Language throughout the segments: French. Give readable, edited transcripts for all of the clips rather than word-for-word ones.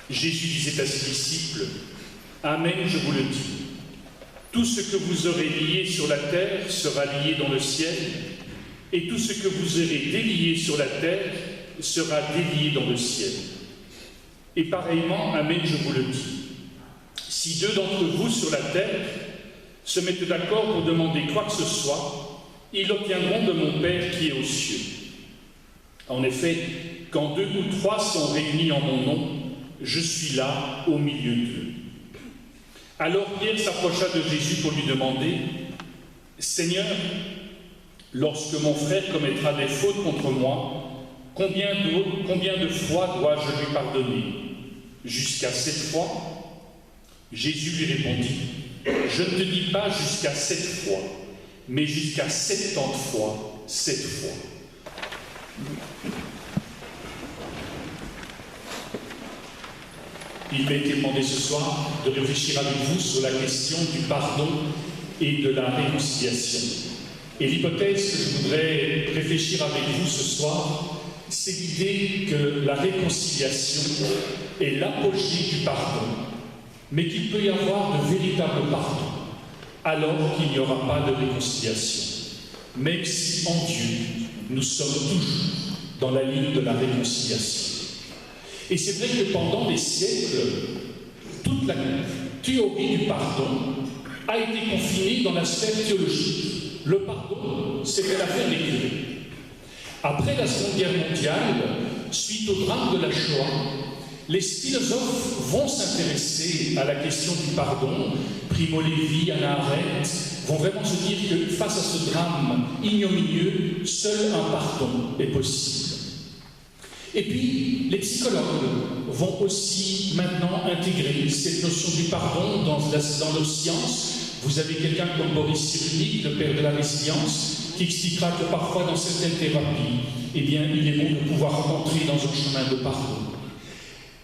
Jésus disait à ses disciples, « Amen, je vous le dis, tout ce que vous aurez lié sur la terre sera lié dans le ciel, et tout ce que vous aurez délié sur la terre sera délié dans le ciel. Et pareillement, Amen, je vous le dis, si deux d'entre vous sur la terre se mettent d'accord pour demander quoi que ce soit, ils l'obtiendront de mon Père qui est aux cieux. En effet, quand deux ou trois sont réunis en mon nom, je suis là au milieu d'eux. » Alors Pierre s'approcha de Jésus pour lui demander, « Seigneur, lorsque mon frère commettra des fautes contre moi, combien de fois dois-je lui pardonner? Jusqu'à 7 fois ?» Jésus lui répondit, « Je ne te dis pas jusqu'à 7 fois, mais jusqu'à 70 fois, 7 fois. » Il m'a été demandé ce soir de réfléchir avec vous sur la question du pardon et de la réconciliation. Et l'hypothèse que je voudrais réfléchir avec vous ce soir, c'est l'idée que la réconciliation est l'apogée du pardon, mais qu'il peut y avoir de véritables pardons, alors qu'il n'y aura pas de réconciliation. Même si en Dieu, nous sommes toujours dans la ligne de la réconciliation. Et c'est vrai que pendant des siècles, toute la théorie du pardon a été confinée dans la sphère théologique. Le pardon, c'était l'affaire des curés. Après la Seconde Guerre mondiale, suite au drame de la Shoah, les philosophes vont s'intéresser à la question du pardon. Primo Levi, Hannah Arendt vont vraiment se dire que face à ce drame ignominieux, seul un pardon est possible. Et puis, les psychologues vont aussi maintenant intégrer cette notion du pardon dans leur science. Vous avez quelqu'un comme Boris Cyrulnik, le père de la résilience, qui expliquera que parfois dans certaines thérapies, eh bien, il est bon de pouvoir rentrer dans un chemin de pardon.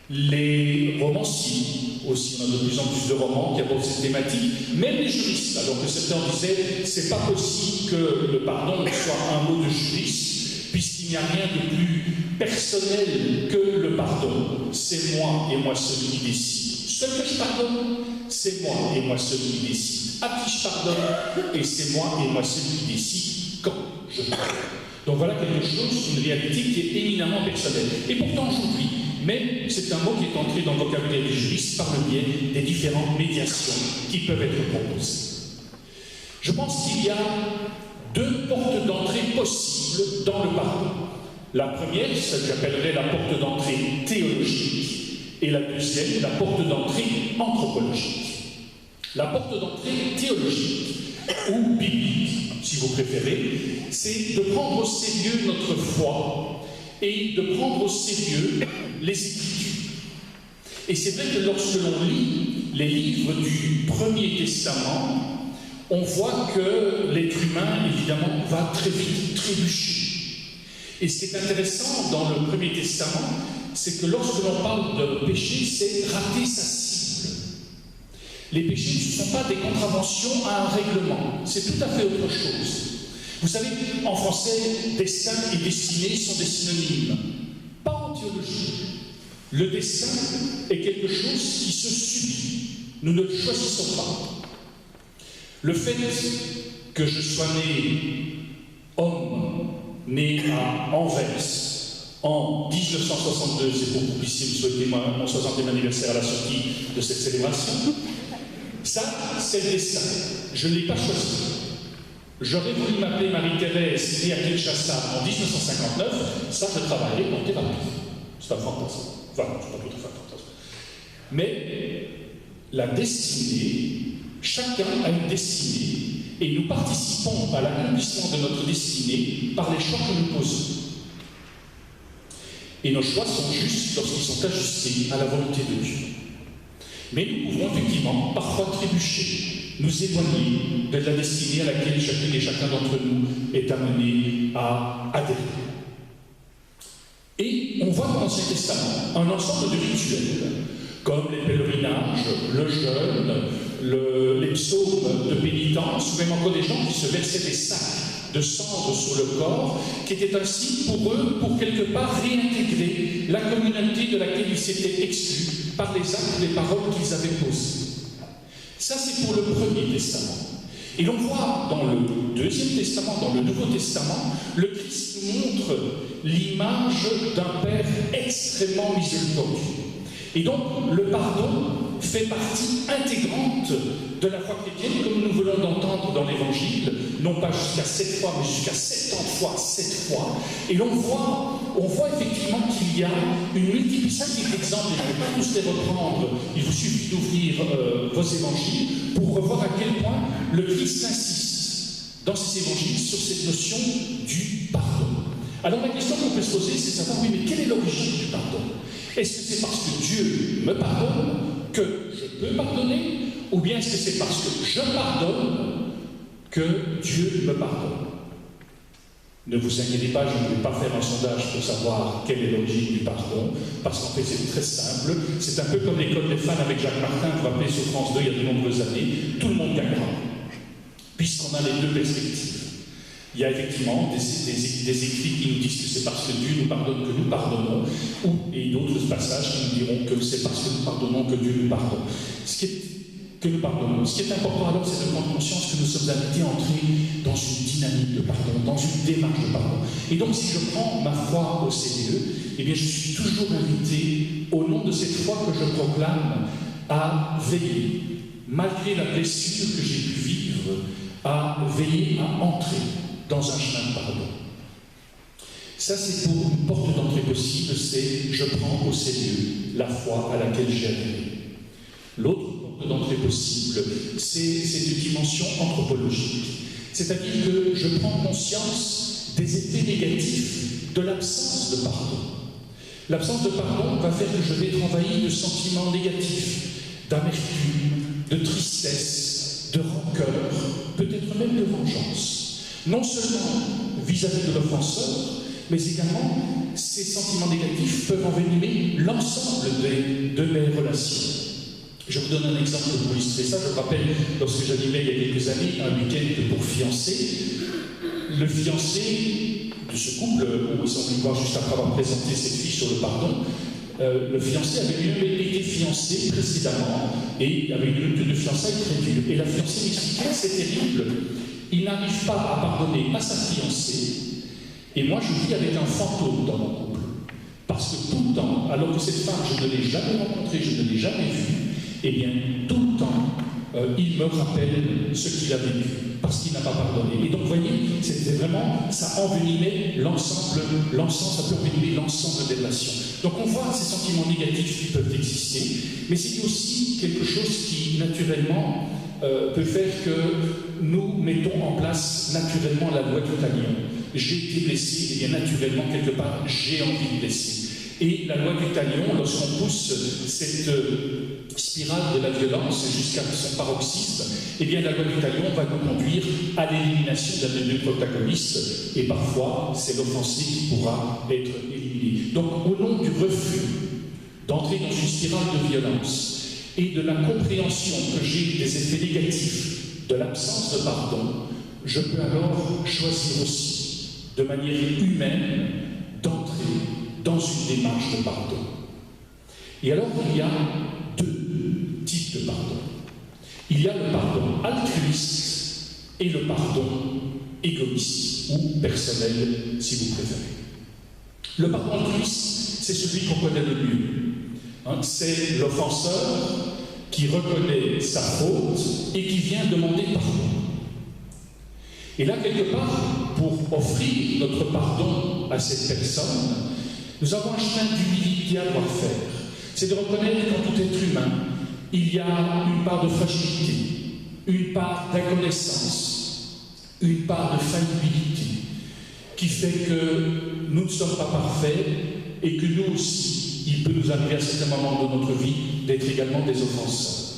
Les romanciers, aussi, on a de plus en plus de romans qui abordent cette thématique, même les juristes, alors que certains disaient, c'est pas possible que le pardon soit un mot de juriste, puisqu'il n'y a rien de plus personnel que le pardon. C'est moi et moi celui qui décide. Seul que je pardonne, c'est moi et moi celui qui décide. À qui je pardonne, et c'est moi et moi celui qui décide quand je pardonne. Donc voilà quelque chose, une réalité qui est éminemment personnelle. Et pourtant aujourd'hui, mais c'est un mot qui est entré dans le vocabulaire des juristes par le biais des différentes médiations qui peuvent être proposées. Je pense qu'il y a deux portes d'entrée possibles dans le pardon. La première, ce que j'appellerais la porte d'entrée théologique, et la deuxième, la porte d'entrée anthropologique. La porte d'entrée théologique, ou biblique, si vous préférez, c'est de prendre au sérieux notre foi et de prendre au sérieux les Écritures. Et c'est vrai que lorsque l'on lit les livres du Premier Testament, on voit que l'être humain, évidemment, va très vite trébucher. Et ce qui est intéressant dans le Premier Testament, c'est que lorsque l'on parle de péché, c'est rater sa cible. Les péchés ne sont pas des contraventions à un règlement, c'est tout à fait autre chose. Vous savez, en français, destin et destinée sont des synonymes. Pas en théologie. Le destin est quelque chose qui se subit. Nous ne le choisissons pas. Le fait que je sois né homme, né à Anvers, en 1962, c'est pour que vous puissiez me souhaiter mon 60e anniversaire à la sortie de cette célébration, ça, c'est le destin. Je ne l'ai pas choisi. J'aurais voulu m'appeler Marie-Thérèse, née à Kinshasa en 1959, ça, je travaillais en thérapie. C'est un fantasme. Enfin, c'est pas tout à fait un fantasme. Mais la destinée, chacun a une destinée, et nous participons à l'accomplissement de notre destinée par les choix que nous posons. Et nos choix sont justes lorsqu'ils sont ajustés à la volonté de Dieu. Mais nous pouvons effectivement parfois trébucher, nous éloigner de la destinée à laquelle chacune et chacun d'entre nous est amené à adhérer. Et on voit dans l'Ancien Testament un ensemble de rituels, comme les pèlerinages, le jeûne, les psaumes de pénitence, ou même encore des gens qui se versaient des sacs de cendres sur le corps, qui étaient ainsi pour eux, pour quelque part réintégrer la communauté de laquelle ils s'étaient exclus par les actes, les paroles qu'ils avaient posées. Ça, c'est pour le Premier Testament. Et l'on voit dans le Deuxième Testament, dans le Nouveau Testament, le Christ nous montre l'image d'un Père extrêmement miséricordieux. Et donc, le pardon fait partie intégrante de la foi chrétienne, comme nous venons d'entendre dans l'Évangile, non pas jusqu'à 7 fois, mais jusqu'à 70 fois, 7 fois. Et on voit effectivement qu'il y a une multiplicité d'exemples, et je ne vais pas tous les reprendre, il vous suffit d'ouvrir vos évangiles pour revoir à quel point le Christ insiste dans ses évangiles sur cette notion du pardon. Alors la question qu'on peut se poser, c'est de savoir, oui, mais quelle est l'origine du pardon? Est-ce que c'est parce que Dieu me pardonne que je peux pardonner, ou bien est-ce que c'est parce que je pardonne que Dieu me pardonne? Ne vous inquiétez pas, je ne vais pas faire un sondage pour savoir quelle est l'origine du pardon, parce qu'en fait c'est très simple. C'est un peu comme l'école des fans avec Jacques Martin, vous vous rappelez sur France 2 il y a de nombreuses années, tout le monde gagnera, puisqu'on a les deux perspectives. Il y a effectivement des écrits qui nous disent que c'est parce que Dieu nous pardonne que nous pardonnons, et d'autres passages qui nous diront que c'est parce que nous pardonnons que Dieu nous pardonne. Ce qui est important alors, c'est de prendre conscience que nous sommes invités à entrer dans une dynamique de pardon, dans une démarche de pardon. Et donc, si je prends ma foi au CDE, eh bien, je suis toujours invité, au nom de cette foi que je proclame, à veiller, malgré la blessure que j'ai pu vivre, à veiller à entrer dans un chemin de pardon. Ça, c'est pour une porte d'entrée possible, c'est je prends au sérieux la foi à laquelle j'ai adhéré. L'autre porte d'entrée possible, c'est cette dimension anthropologique. C'est-à-dire que je prends conscience des effets négatifs de l'absence de pardon. L'absence de pardon va faire que je vais être envahi de sentiments négatifs, d'amertume, de tristesse, de rancœur, peut-être même de vengeance. Non seulement vis-à-vis de l'offenseur, mais également ces sentiments négatifs peuvent envenimer l'ensemble de mes relations. Je vous donne un exemple pour illustrer ça. Je me rappelle, lorsque j'animais il y a quelques années un week-end pour fiancés, le fiancé de ce couple, où ils sont venus voir juste après avoir présenté cette fiche sur le pardon, le fiancé avait lui-même été fiancé précédemment et il avait une rupture de fiançailles très dure. Et la fiancée m'expliquait, c'est terrible, il n'arrive pas à pardonner à sa fiancée, et moi je vis avec un fantôme dans mon couple. Parce que tout le temps, alors que cette femme, je ne l'ai jamais rencontrée, je ne l'ai jamais vue, eh bien, tout le temps, il me rappelle ce qu'il a vécu, parce qu'il n'a pas pardonné. Et donc, vous voyez, c'était vraiment, ça envenimait l'ensemble, ça peut envenimer l'ensemble des relations. Donc, on voit ces sentiments négatifs qui peuvent exister, mais c'est aussi quelque chose qui, naturellement, peut faire que nous mettons en place, naturellement, la loi du talion. J'ai été blessé, et bien, naturellement, quelque part, j'ai envie de blesser. Et la loi du talion, lorsqu'on pousse cette spirale de la violence jusqu'à son paroxysme, eh bien la loi du talion va nous conduire à l'élimination d'un des deux protagonistes, et parfois c'est l'offensé qui pourra être éliminé. Donc au nom du refus d'entrer dans une spirale de violence et de la compréhension que j'ai des effets négatifs de l'absence de pardon, je peux alors choisir aussi, de manière humaine, d'entrer dans une démarche de pardon. Et alors, il y a deux types de pardon. Il y a le pardon altruiste et le pardon égoïste, ou personnel, si vous préférez. Le pardon altruiste, c'est celui qu'on connaît le mieux. C'est l'offenseur qui reconnaît sa faute et qui vient demander pardon. Et là, quelque part, pour offrir notre pardon à cette personne, nous avons un chemin d'humilité à devoir faire. C'est de reconnaître qu'en tout être humain, il y a une part de fragilité, une part d'inconnaissance, une part de faillibilité, qui fait que nous ne sommes pas parfaits et que nous aussi, il peut nous arriver à certains moments de notre vie d'être également des offenseurs.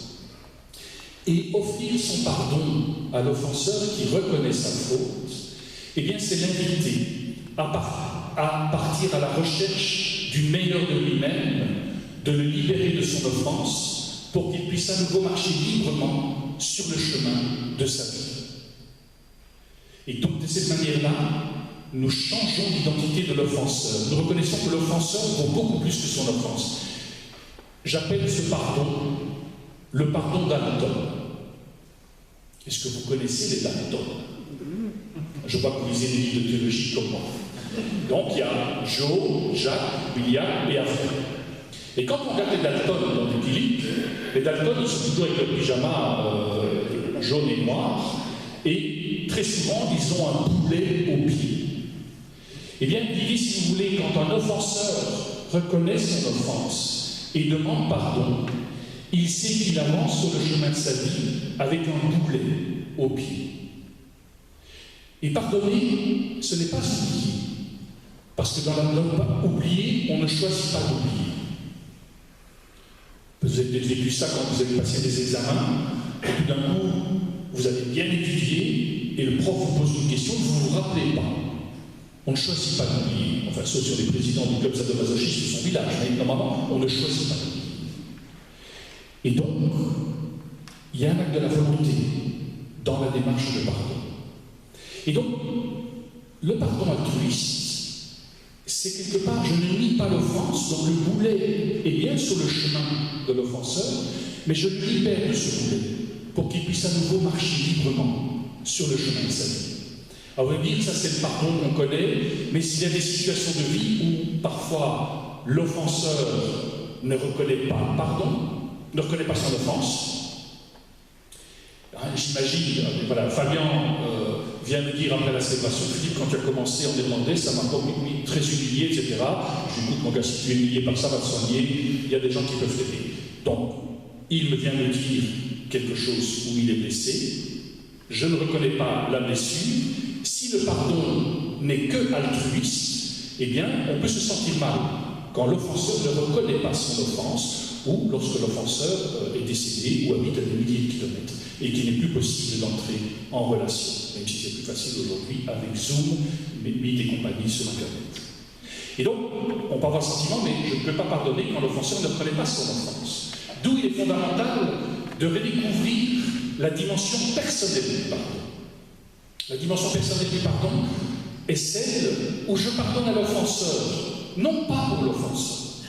Et offrir son pardon à l'offenseur qui reconnaît sa faute, eh bien c'est l'inviter à partir à la recherche du meilleur de lui-même, de le libérer de son offense, pour qu'il puisse à nouveau marcher librement sur le chemin de sa vie. Et donc, de cette manière-là, nous changeons l'identité de l'offenseur. Nous reconnaissons que l'offenseur vaut beaucoup plus que son offense. J'appelle ce pardon le pardon Dalton. Est-ce que vous connaissez les Dalton? Je vois que vous lisez des livres de théologie comme moi. Donc il y a Joe, Jacques, William et Alfred. Et quand on regarde les Dalton dans des clips, les Dalton ils sont toujours avec le pyjama jaune et noir, et très souvent ils ont un boulet au pied. Eh bien, il dit, si vous voulez, quand un offenseur reconnaît son offense et demande pardon, il sait qu'il avance sur le chemin de sa vie avec un boulet au pied. Et pardonner, ce n'est pas oublier. Parce que dans la norme oublier, on ne choisit pas d'oublier. Vous avez peut-être vécu ça quand vous avez passé des examens, et tout d'un coup, vous avez bien étudié, et le prof vous pose une question, vous ne vous rappelez pas. On ne choisit pas d'oublier. Enfin, sauf sur les présidents du club sadomasochiste de son village, mais normalement, on ne choisit pas d'oublier. Et donc, il y a un acte de la volonté dans la démarche de pardon. Et donc, le pardon altruiste, c'est quelque part, je ne nie pas l'offense, donc le boulet est bien sur le chemin de l'offenseur, mais je le libère de ce boulet pour qu'il puisse à nouveau marcher librement sur le chemin de sa vie. Alors vous allez dire, ça c'est le pardon qu'on connaît, mais s'il y a des situations de vie où parfois l'offenseur ne reconnaît pas pardon, ne reconnaît pas son offense, j'imagine, voilà, Fabien vient me dire après la célébration, Philippe, quand tu as commencé en irlandais, ça m'a encore mis très humilié, etc. Je dis, écoute, mon gars, si tu es humilié par ça, va te soigner, il y a des gens qui peuvent t'aider. Donc, il me vient me dire quelque chose où il est blessé, je ne reconnais pas la blessure. Si le pardon n'est que altruiste, eh bien, on peut se sentir mal quand l'offenseur ne reconnaît pas son offense ou lorsque l'offenseur est décédé ou habite à des milliers de kilomètres et qu'il n'est plus possible d'entrer en relation, même si c'est plus facile aujourd'hui avec Zoom, Meet et compagnie sur Internet. Et donc, on peut avoir le sentiment, mais je ne peux pas pardonner quand l'offenseur ne reconnaît pas son offense. D'où il est fondamental de redécouvrir la dimension personnelle du pardon. La dimension personnelle du pardon est celle où je pardonne à l'offenseur, non pas pour l'offenseur,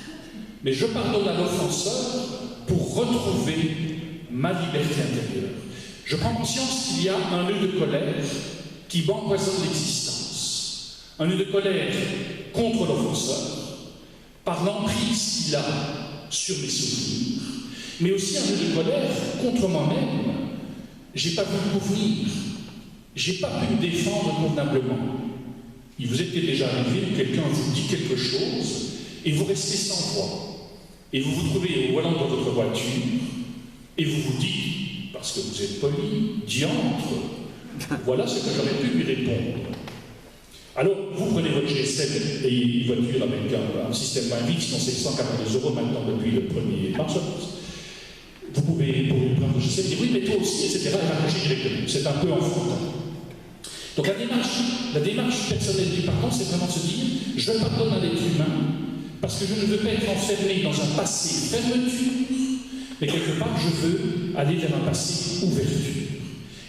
mais je pardonne à l'offenseur pour retrouver ma liberté intérieure. Je prends conscience qu'il y a un nœud de colère qui empoisonne l'existence. Un nœud de colère contre l'offenseur, par l'emprise qu'il a sur mes souvenirs, mais aussi un nœud de colère contre moi-même. Je n'ai pas pu m'ouvrir, je n'ai pas pu me défendre convenablement. Il vous est déjà arrivé que quelqu'un vous dit quelque chose et vous restez sans voix. Et vous vous trouvez au volant de votre voiture et vous vous dites, parce que vous êtes poli, diantre, voilà ce que j'aurais pu lui répondre. Alors, vous prenez votre GSM et une voiture avec un système Wi-Fi, sinon c'est 142 € maintenant depuis le 1er mars. Vous pouvez prendre le GSM et dire oui, mais toi aussi, etc. et raccrocher directement. C'est un peu enfantin. Donc la démarche personnelle du pardon, c'est vraiment de se dire je pardonne à l'être humain parce que je ne veux pas être enfermé dans un passé fermeture, mais quelque part je veux aller vers un passé ouverture.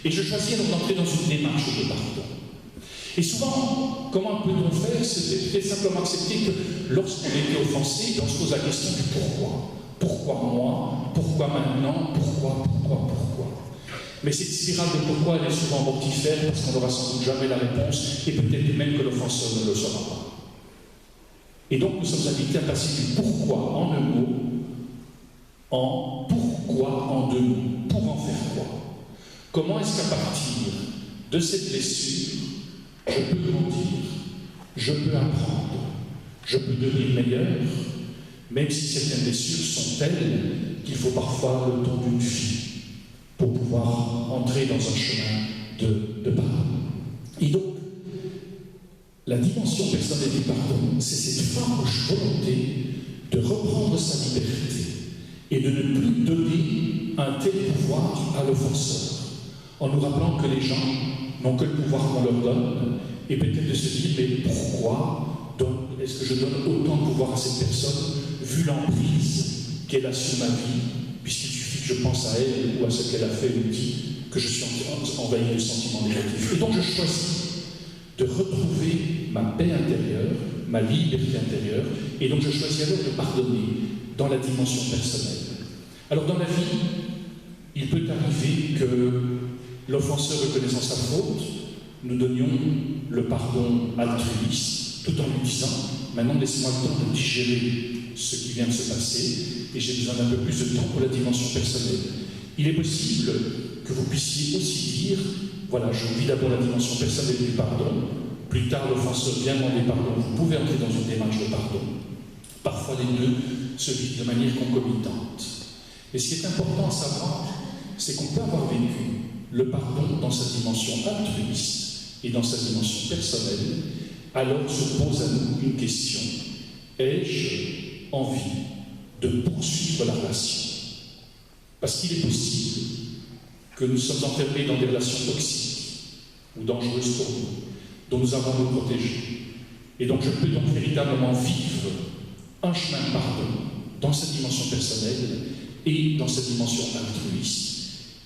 Et je choisis alors d'entrer dans une démarche de pardon. Et souvent, comment peut-on faire? C'est simplement accepter que lorsqu'on est offensé, on se pose la question du pourquoi. Pourquoi moi? Pourquoi maintenant? Pourquoi? Mais cette spirale de pourquoi, elle est souvent mortifère parce qu'on n'aura sans doute jamais la réponse et peut-être même que l'offenseur ne le saura pas. Et donc nous sommes invités à passer du pourquoi en un mot en pourquoi en deux mots. Pour en faire quoi? Comment est-ce qu'à partir de cette blessure, je peux grandir, je peux apprendre, je peux devenir meilleur, même si certaines blessures sont telles qu'il faut parfois le temps d'une vie pour pouvoir entrer dans un chemin de pardon. Et donc, la dimension personnelle du pardon, c'est cette farouche volonté de reprendre sa liberté et de ne plus donner un tel pouvoir à l'offenseur, en nous rappelant que les gens n'ont que le pouvoir qu'on leur donne, et peut-être de se dire, mais pourquoi est-ce que je donne autant de pouvoir à cette personne, vu l'emprise qu'elle a sur ma vie, puisqu'il suffit que je pense à elle ou à ce qu'elle a fait ou dit, que je suis envahi de sentiments négatifs. Et donc je choisis de retrouver ma paix intérieure, ma liberté intérieure, et donc je choisis alors de pardonner dans la dimension personnelle. Alors dans la vie, il peut arriver que l'offenseur reconnaissant sa faute, nous donnions le pardon altruiste, tout en lui disant « Maintenant, laisse-moi le temps de digérer ce qui vient de se passer, et j'ai besoin d'un peu plus de temps pour la dimension personnelle. » Il est possible que vous puissiez aussi dire « Voilà, je vis d'abord la dimension personnelle du pardon, plus tard l'offenseur vient demander pardon, vous pouvez entrer dans une démarche de pardon. » Parfois, les deux se vivent de manière concomitante. Et ce qui est important à savoir, c'est qu'on peut avoir vécu le pardon dans sa dimension altruiste et dans sa dimension personnelle. Alors se pose à nous une question: ai-je envie de poursuivre la relation? Parce qu'il est possible que nous sommes enfermés dans des relations toxiques ou dangereuses pour nous, dont nous avons à nous protéger. Et donc je peux donc véritablement vivre un chemin de pardon dans sa dimension personnelle et dans sa dimension altruiste.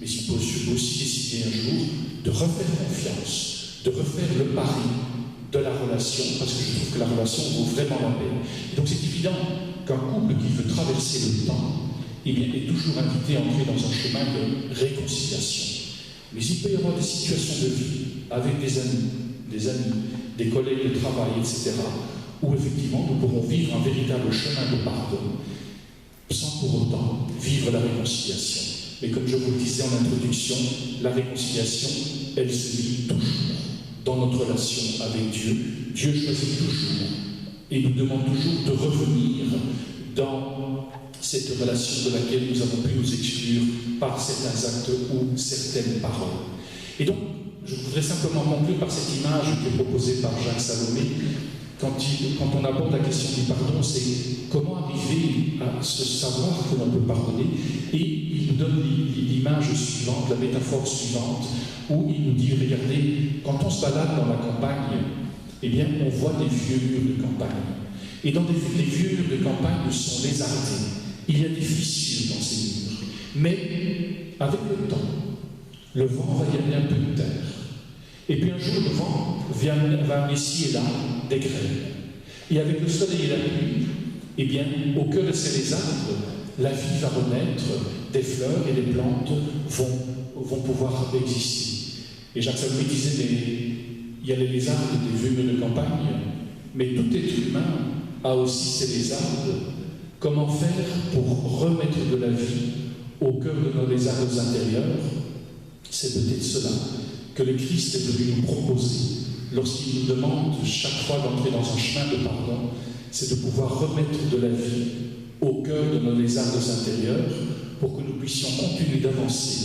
Mais il peut aussi décider un jour de refaire confiance, de refaire le pari de la relation, parce que je trouve que la relation vaut vraiment la peine. Et donc c'est évident qu'un couple qui veut traverser le temps, eh bien, est toujours invité à entrer dans un chemin de réconciliation. Mais il peut y avoir des situations de vie avec des amis, des collègues de travail, etc., où effectivement nous pourrons vivre un véritable chemin de pardon, sans pour autant vivre la réconciliation. Mais comme je vous le disais en introduction, la réconciliation, elle se vit toujours dans notre relation avec Dieu. Dieu choisit toujours et nous demande toujours de revenir dans cette relation de laquelle nous avons pu nous exclure par certains actes ou certaines paroles. Et donc, je voudrais simplement conclure par cette image qui est proposée par Jacques Salomé. Quand on aborde la question du pardon, c'est comment arriver à se savoir que l'on peut pardonner. Et il nous donne l'image suivante, la métaphore suivante, où il nous dit, regardez, quand on se balade dans la campagne, eh bien, on voit des vieux murs de campagne. Et dans les vieux murs de campagne sont lézardés. Il y a des fissures dans ces murs. Mais, avec le temps, le vent va y amener un peu de terre. Et puis un jour, le vent va amener ici et là des graines. Et avec le soleil et la pluie, eh bien, au cœur de ces arbres, la vie va renaître, des fleurs et des plantes vont pouvoir exister. Et Jacques Salomé disait, il y a les lézards des vieux murs de campagne, mais tout être humain a aussi ces lézards. Comment faire pour remettre de la vie au cœur de nos lézards intérieurs? C'est peut-être cela que le Christ est venu nous proposer lorsqu'il nous demande chaque fois d'entrer dans un chemin de pardon, c'est de pouvoir remettre de la vie au cœur de nos lézards intérieurs pour que nous puissions continuer d'avancer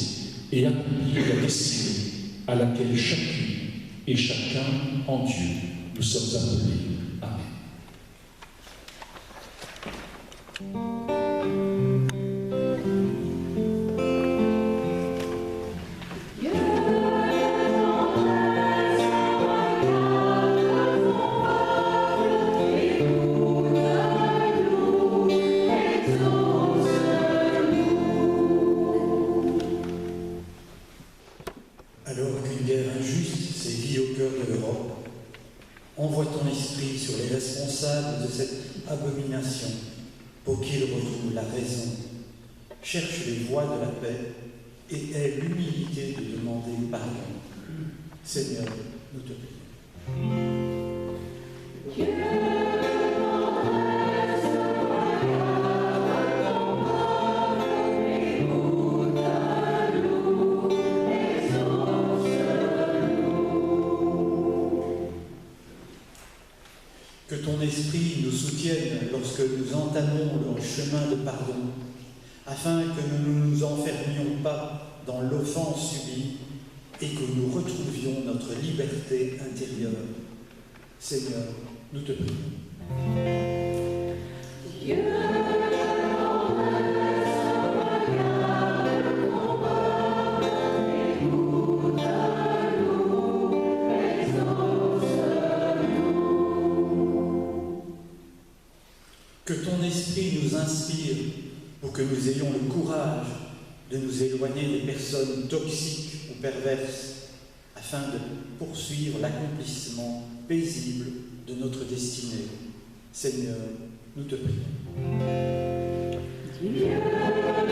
et accomplir la destinée à laquelle chacune et chacun en Dieu nous sommes appelés. Amen. Alors qu'une guerre injuste sévit au cœur de l'Europe, envoie ton esprit sur les responsables de cette abomination pour qu'ils retrouvent la raison, cherchent les voies de la paix et aient l'humilité de demander pardon. Seigneur, nous te prions. Que ton esprit nous soutienne lorsque nous entamons le chemin de pardon, afin que nous ne nous enfermions pas dans l'offense subie et que nous retrouvions notre liberté intérieure. Seigneur, nous te prions. Que ton esprit nous inspire pour que nous ayons le courage de nous éloigner des personnes toxiques ou perverses afin de poursuivre l'accomplissement paisible de notre destinée. Seigneur, nous te prions. Viens